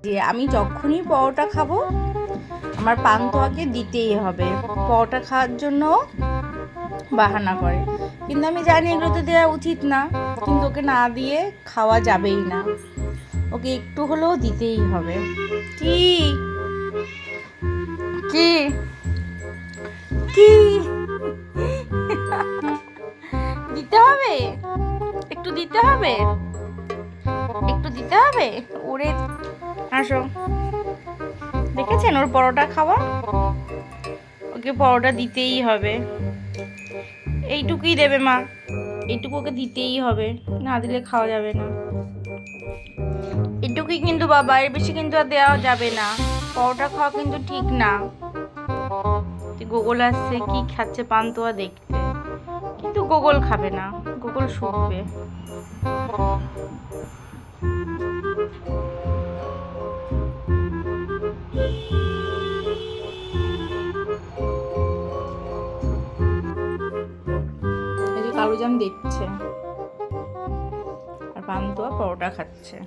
যে আমি যখনই পরোটা খাবো আমার পান্তুয়াকে দিতেই হবে। পরোটা খাওয়ার জন্য বাহানা করে, কিন্তু আমি জানি এগুলো তো দেওয়া উচিত না, কিন্তু ওকে না দিয়ে খাওয়া যাবেই না, ওকে একটু হলেও দিতেই হবে। কি কি কি দিতে হবে, একটু দিতে হবে, একটু দিতে হবে। ওরে আসো, দেখেছেন ওর পরোটা খাওয়া, ওকে পরোটা দিতেই হবে। এইটুকুই দেবে মা, এইটুকু ওকে দিতেই হবে, না দিলে খাওয়া যাবে না। এটুকুই কিন্তু বাবা, এর বেশি কিন্তু আর দেওয়া যাবে না, পরোটা খাওয়া কিন্তু ঠিক না। গোগল আসছে, কি খাচ্ছে পান্তুয়া দেখতে, কিন্তু গোগল খাবে না, গোগল শুকবে। এই যে কালুজাম দেখছে আর পান্তুয়া পরোটা খাচ্ছে।